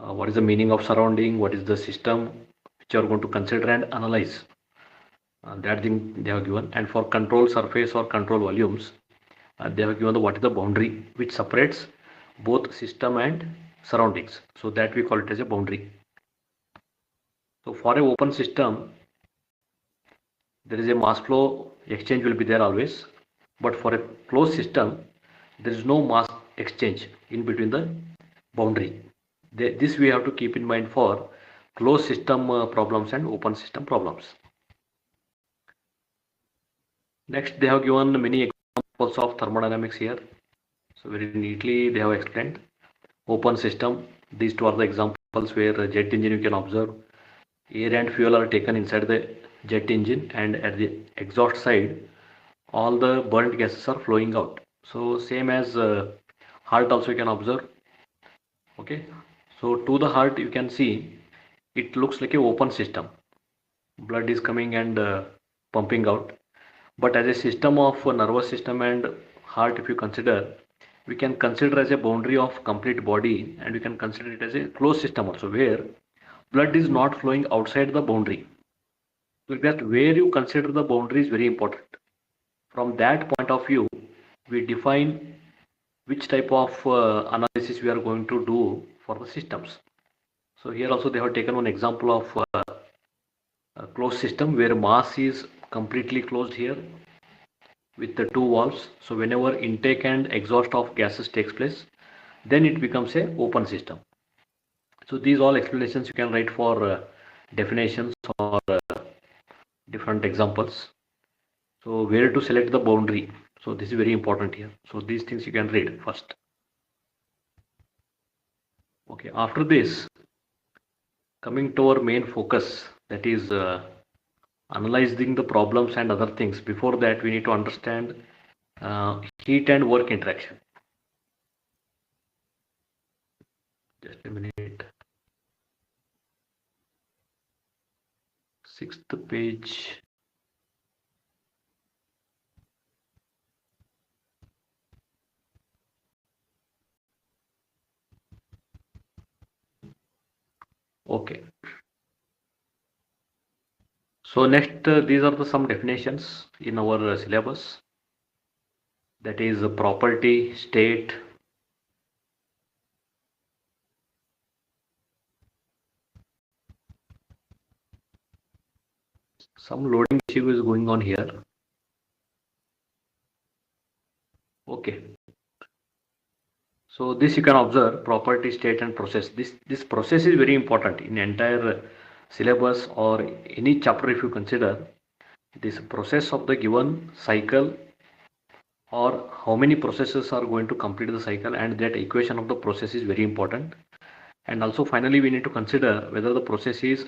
what is the meaning of surrounding, what is the system which you are going to consider and analyze. That thing they have given. And for control surface or control volumes, they have given the what is the boundary which separates both system and surroundings. So that we call it as a boundary. So for a open system, there is a mass flow exchange will be there always. But for a closed system, there is no mass exchange in between the boundary. This we have to keep in mind for closed system problems and open system problems. Next, they have given many examples of thermodynamics here. So very neatly they have explained. Open system, these two are the examples where jet engine you can observe. Air and fuel are taken inside the jet engine, and at the exhaust side, all the burnt gases are flowing out. So same as heart also you can observe. Okay, so to the heart you can see it looks like a open system. Blood is coming and pumping out. But as a system of nervous system and heart, if you consider, we can consider as a boundary of complete body, and we can consider it as a closed system also, where blood is not flowing outside the boundary. Like that, where you consider the boundary is very important. From that point of view, we define which type of analysis we are going to do for the systems. So here also they have taken one example of a closed system where mass is completely closed here with the two valves. So whenever intake and exhaust of gases takes place, then it becomes a open system. So these all explanations you can write for definitions or different examples. So where to select the boundary, so this is very important here. So these things you can read first. Okay, after this, coming to our main focus, that is analyzing the problems and other things. Before that, we need to understand heat and work interaction. Just a minute. Sixth page. Okay. So next, these are the some definitions in our syllabus. That is property, state, some loading issue is going on here. Okay. So this you can observe property, state and process. This process is very important in entire syllabus or any chapter. If you consider this process of the given cycle, or how many processes are going to complete the cycle, and that equation of the process is very important. And also finally we need to consider whether the process is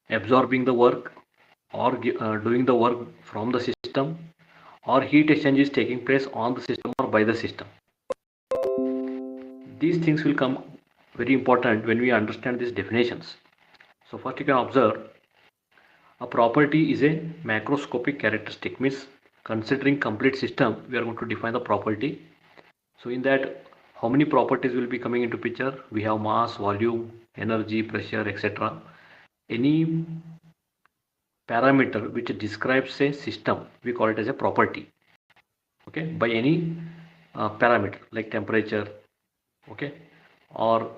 absorbing the work or doing the work from the system, or heat exchange is taking place on the system or by the system. These things will come very important when we understand these definitions. So first you can observe a property is a macroscopic characteristic, means considering complete system we are going to define the property. So in that, how many properties will be coming into picture? We have mass, volume, energy, pressure, etc. Any parameter which describes a system, we call it as a property. Okay, by any parameter like temperature, okay, or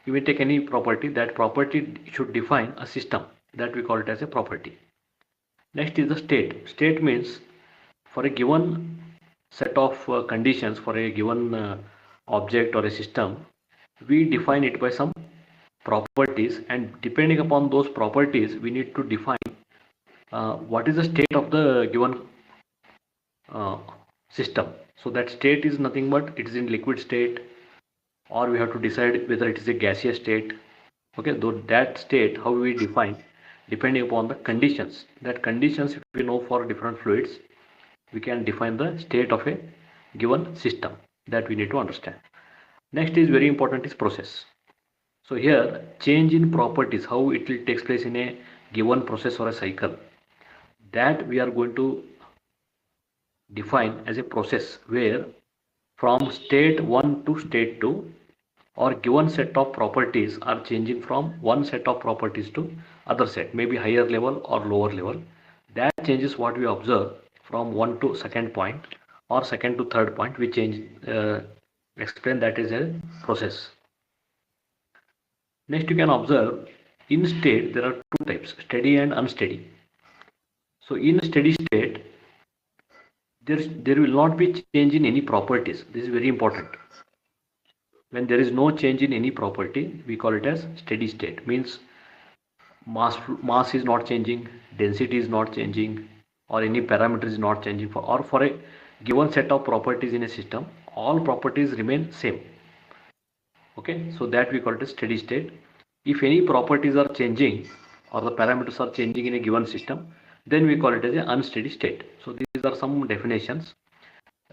you may take any property. That property should define a system, that we call it as a property. Next is the state. State means for a given set of conditions for a given object or a system, we define it by some properties, and depending upon those properties we need to define what is the state of the given uh, system. So that state is nothing but it is in liquid state, or we have to decide whether it is a gaseous state. Okay, though that state how we define depending upon the conditions. That conditions, if we know for different fluids, we can define the state of a given system, that we need to understand. Next is very important is process. So here change in properties, how it will takes place in a given process or a cycle, that we are going to define as a process where from state 1 to state 2 or given set of properties are changing from one set of properties to other set, maybe higher level or lower level. That changes what we observe from one to second point or second to third point. We change, explain that is a process. Next, you can observe in state there are two types, steady and unsteady. So in steady state, there will not be change in any properties. This is very important. When there is no change in any property, we call it as steady state. Means mass is not changing, density is not changing, or any parameter is not changing for a given set of properties in a system, all properties remain same. Okay, so that we call it a steady state. If any properties are changing or the parameters are changing in a given system, then we call it as an unsteady state. So these are some definitions.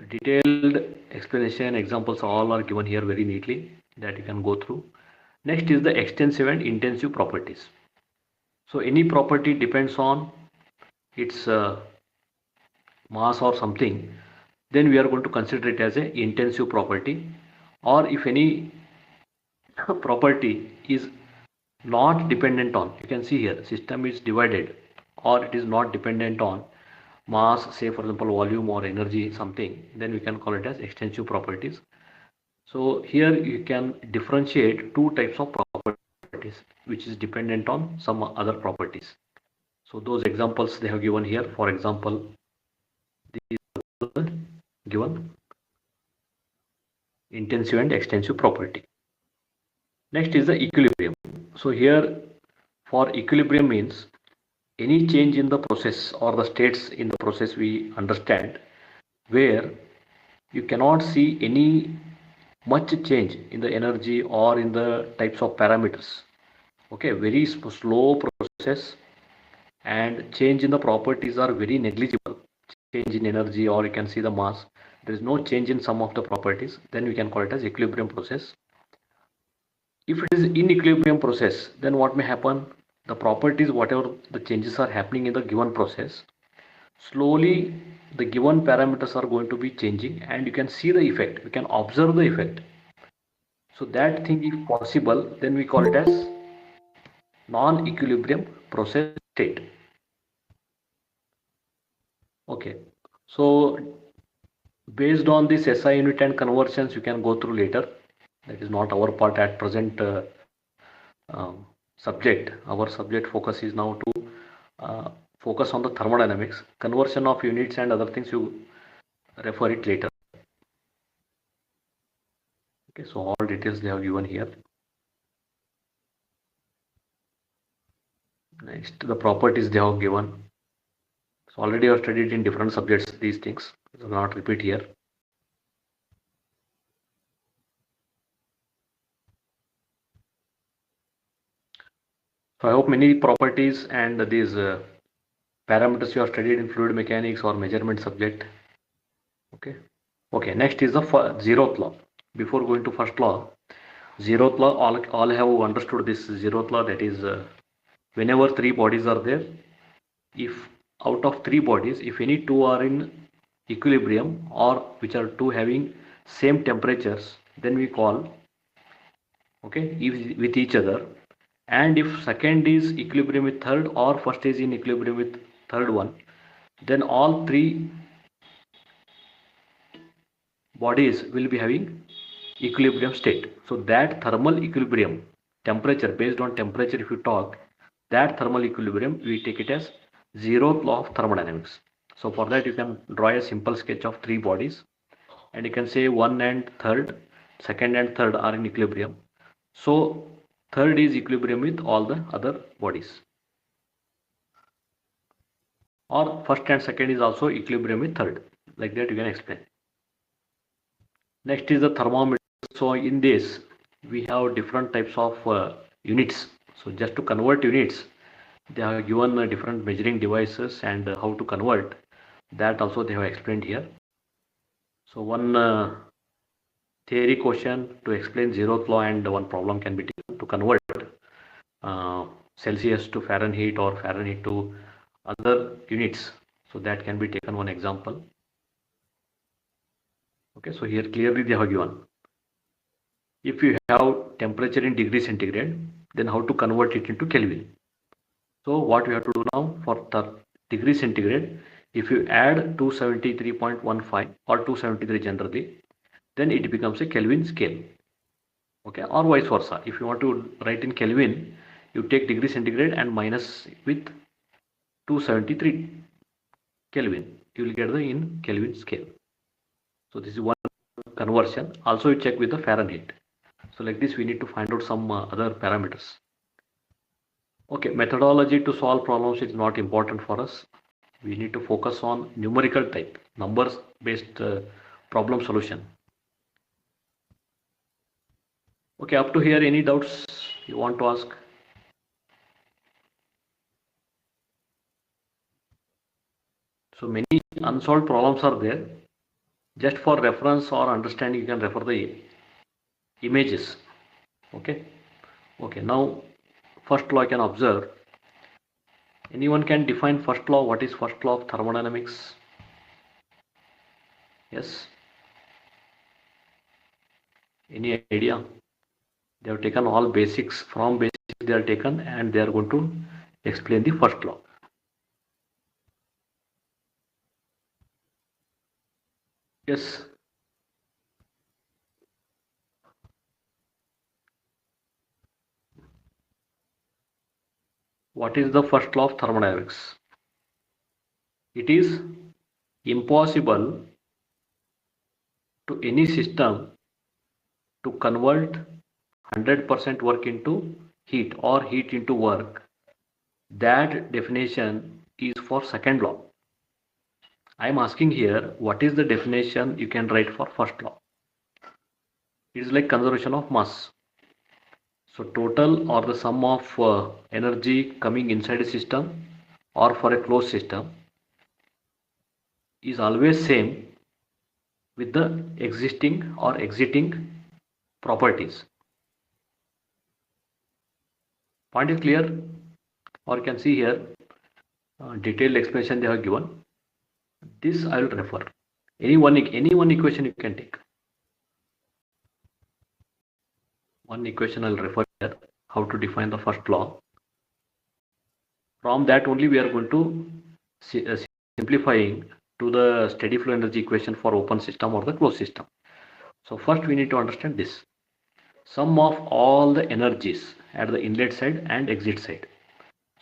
Detailed explanation examples all are given here very neatly that you can go through. Next is the extensive and intensive properties. So any property depends on its mass or something, then we are going to consider it as an intensive property. Or if any property is not dependent on, you can see here system is divided, or it is not dependent on mass, say for example volume or energy something, then we can call it as extensive properties. So here you can differentiate two types of properties which is dependent on some other properties. So those examples they have given here. For example, these are given intensive and extensive property. Next is the equilibrium. So here for equilibrium means any change in the process or the states in the process we understand, where you cannot see any much change in the energy or in the types of parameters. Okay, very slow process and change in the properties are very negligible. Change in energy, or you can see the mass, there is no change in some of the properties, then we can call it as equilibrium process. If it is in equilibrium process, then what may happen, the properties whatever the changes are happening in the given process, slowly the given parameters are going to be changing and you can see the effect, you can observe the effect. So that thing if possible, then we call it as non-equilibrium process state. Okay, so based on this SI unit and conversions you can go through later. That is not our part at present subject. Our subject focus is now to focus on the thermodynamics. Conversion of units and other things you refer it later. Okay, so all details they have given here. Next, the properties they have given. So already I have studied in different subjects these things. So I will not repeat here. So I hope many properties and these parameters you have studied in fluid mechanics or measurement subject. Okay. Okay. Next is the zeroth law. Before going to first law, zeroth law, all have understood this zeroth law. That is, whenever three bodies are there, if out of three bodies, if any two are in equilibrium or which are two having same temperatures, then we call, okay, with each other. And if second is equilibrium with third or first is in equilibrium with third one, then all three bodies will be having equilibrium state. So that thermal equilibrium, temperature, based on temperature if you talk, that thermal equilibrium we take it as zeroth law of thermodynamics. So for that you can draw a simple sketch of three bodies and you can say one and third, second and third are in equilibrium. So third is equilibrium with all the other bodies, or first and second is also equilibrium with third. Like that you can explain. Next is the thermometer. So in this we have different types of units. So just to convert units, they have given different measuring devices and how to convert that also they have explained here. So one theory question to explain zeroth law and one problem can be taken to convert Celsius to Fahrenheit or Fahrenheit to other units. So that can be taken one example. Okay, so here clearly they have given. If you have temperature in degree centigrade, then how to convert it into Kelvin? So what we have to do now for the degree centigrade, if you add 273.15 or 273 generally, then it becomes a Kelvin scale. Okay, or vice versa. If you want to write in Kelvin, you take degree centigrade and minus with 273 Kelvin. You will get the in Kelvin scale. So this is one conversion. Also you check with the Fahrenheit. So like this we need to find out some other parameters. Okay, methodology to solve problems is not important for us. We need to focus on numerical type, numbers based problem solution. Okay, up to here, any doubts you want to ask? So many unsolved problems are there. Just for reference or understanding, you can refer the images. Okay. Okay. Now, first law I can observe. Anyone can define first law? What is first law of thermodynamics? Yes. Any idea? They have taken all basics from basics. They are taken and they are going to explain the first law. Yes. What is the first law of thermodynamics? It is impossible to any system to convert 100% work into heat or heat into work. That definition is for second law. I am asking here, what is the definition you can write for first law? It is like conservation of mass. So total or the sum of energy coming inside a system or for a closed system is always same with the existing or exiting properties. Point is clear? Or you can see here detailed explanation they have given. This I will refer. Any one equation you can take. One equation I will refer here. How to define the first law. From that only we are going to simplifying to the steady flow energy equation for open system or the closed system. So first we need to understand this. Sum of all the energies at the inlet side and exit side.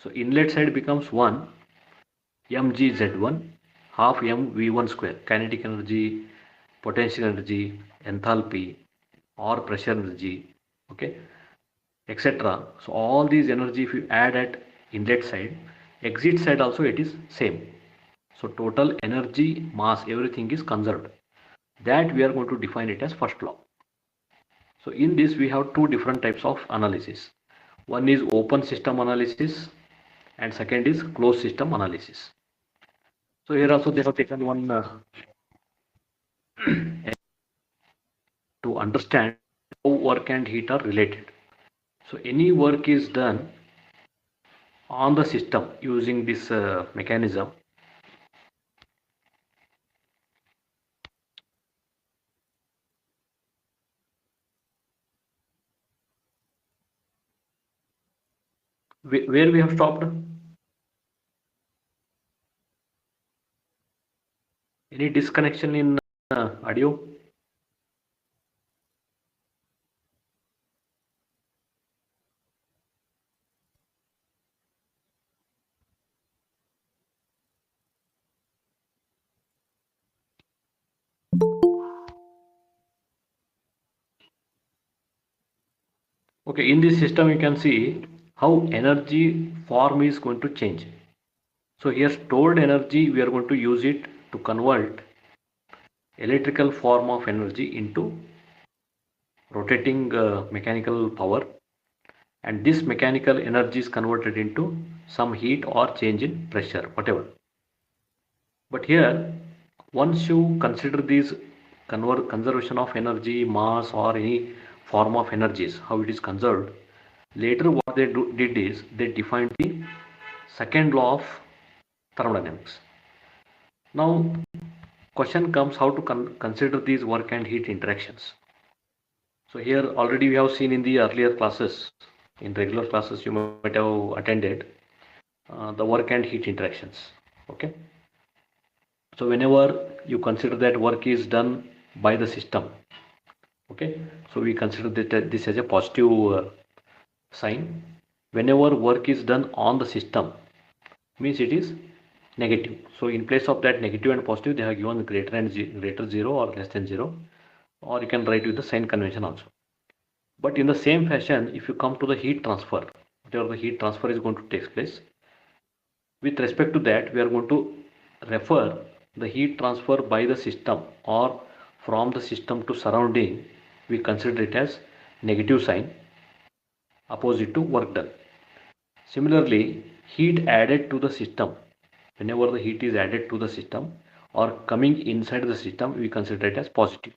So inlet side becomes 1 mgz1 half mv1 square, kinetic energy, potential energy, enthalpy or pressure energy, okay, etc. So all these energy if you add at inlet side, exit side also it is same. So total energy, mass, everything is conserved. That we are going to define it as first law. So in this we have two different types of analysis. One is open system analysis and second is closed system analysis. So here also they have taken one to understand how work and heat are related. So any work is done on the system using this mechanism. Where we have stopped? Any disconnection in audio? Okay, in this system you can see how energy form is going to change. So here stored energy we are going to use it to convert electrical form of energy into rotating mechanical power, and this mechanical energy is converted into some heat or change in pressure, whatever. But here once you consider these conservation of energy, mass or any form of energies, how it is conserved, later what they did is they defined the second law of thermodynamics. Now question comes how to consider these work and heat interactions. So here already we have seen in the earlier classes, in regular classes you might have attended, the work and heat interactions. Okay. So whenever you consider that work is done by the system, okay, so we consider that this as a positive sign. Whenever work is done on the system, means it is negative. So in place of that negative and positive, they have given greater 0 or less than 0, or you can write with the sign convention also. But in the same fashion, if you come to the heat transfer, whatever the heat transfer is going to take place, with respect to that, we are going to refer the heat transfer by the system or from the system to surrounding. We consider it as negative sign opposite to work done. Similarly, heat added to the system, whenever the heat is added to the system or coming inside the system, we consider it as positive.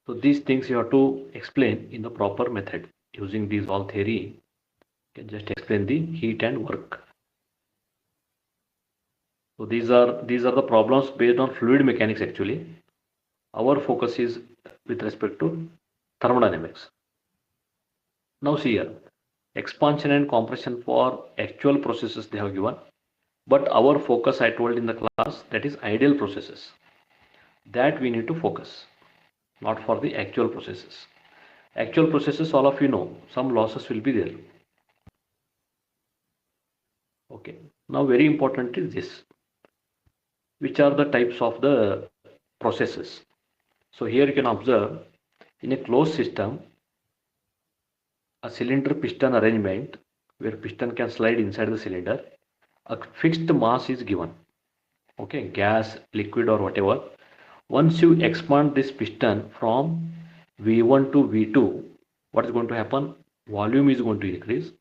So these things you have to explain in the proper method using these all theory. You can just explain the heat and work. So these are the problems based on fluid mechanics actually. Our focus is with respect to thermodynamics. Now see here, expansion and compression for actual processes they have given. But our focus, I told in the class, that is ideal processes. That we need to focus, not for the actual processes. Actual processes, all of you know, some losses will be there. Okay. Now very important is this. Which are the types of the processes? So here you can observe in a closed system, a cylinder piston arrangement where piston can slide inside the cylinder, a fixed mass is given. Okay, gas, liquid or whatever. Once you expand this piston from V1 to V2, what is going to happen? Volume is going to increase.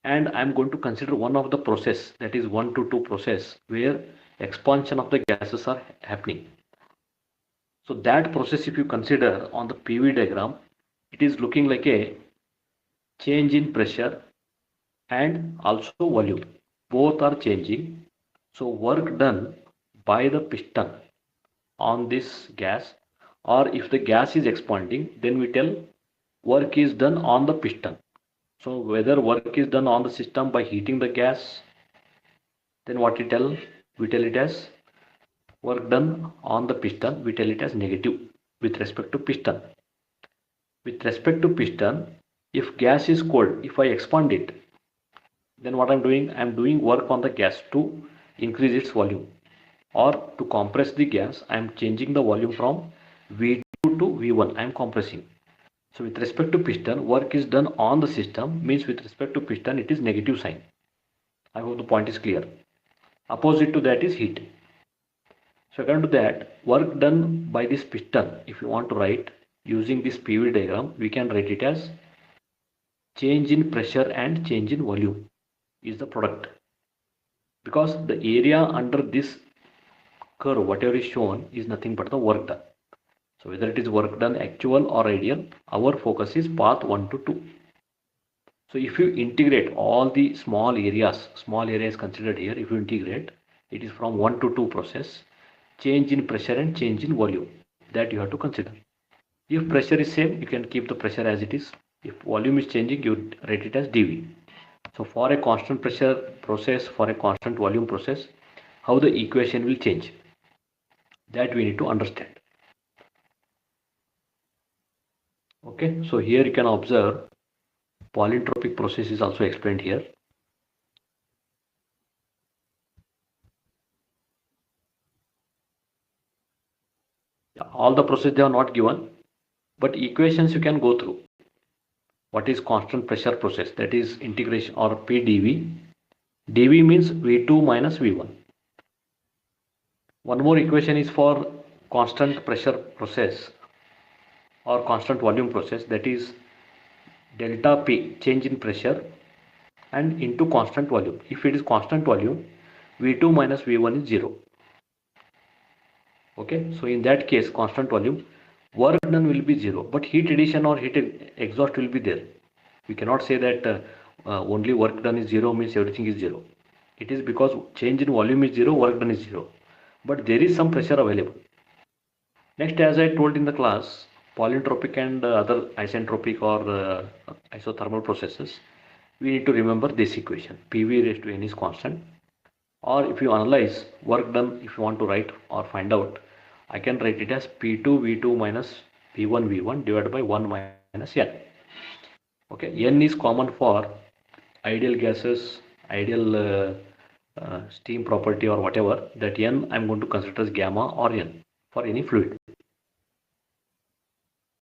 And I am going to consider one of the process, that is 1 to 2 process, where expansion of the gases are happening. So that process, if you consider on the PV diagram, it is looking like a change in pressure and also volume. Both are changing. So work done by the piston on this gas, or if the gas is expanding, then we tell work is done on the piston. So whether work is done on the system by heating the gas, then what we tell? We tell it as work done on the piston, we tell it as negative with respect to piston. With respect to piston, if gas is cold, if I expand it, then what I'm doing? I'm doing work on the gas to increase its volume, or to compress the gas, I'm changing the volume from V2 to V1, I'm compressing. So with respect to piston, work is done on the system, means with respect to piston, it is negative sign. I hope the point is clear. Opposite to that is heat. So according to that, work done by this piston, if you want to write using this PV diagram, we can write it as change in pressure and change in volume is the product. Because the area under this curve, whatever is shown, is nothing but the work done. So whether it is work done actual or ideal, our focus is path 1 to 2. So if you integrate all the small areas considered here, if you integrate, it is from 1 to 2 process, change in pressure and change in volume, that you have to consider. If pressure is same, you can keep the pressure as it is. If volume is changing, you rate it as dV. So for a constant pressure process, for a constant volume process, how the equation will change, that we need to understand. Okay, so here you can observe polytropic process is also explained here. All the process they are not given, but equations you can go through. What is constant pressure process? That is integration or PdV. dV means V2 minus V1. One more equation is for constant pressure process or constant volume process, that is delta P, change in pressure, and into constant volume. If it is constant volume, V2 minus V1 is 0. Okay, so in that case, constant volume, work done will be 0, but heat addition or heat exhaust will be there. We cannot say that only work done is 0 means everything is 0. It is because change in volume is 0, work done is 0. But there is some pressure available. Next, as I told in the class, polytropic and other isentropic or isothermal processes, we need to remember this equation. PV raised to n is constant. Or if you analyze work done, if you want to write or find out, I can write it as P2 V2 minus P1 V1 divided by 1 minus n. Okay, n is common for ideal gases, ideal steam property or whatever. That n I'm going to consider as gamma or n for any fluid.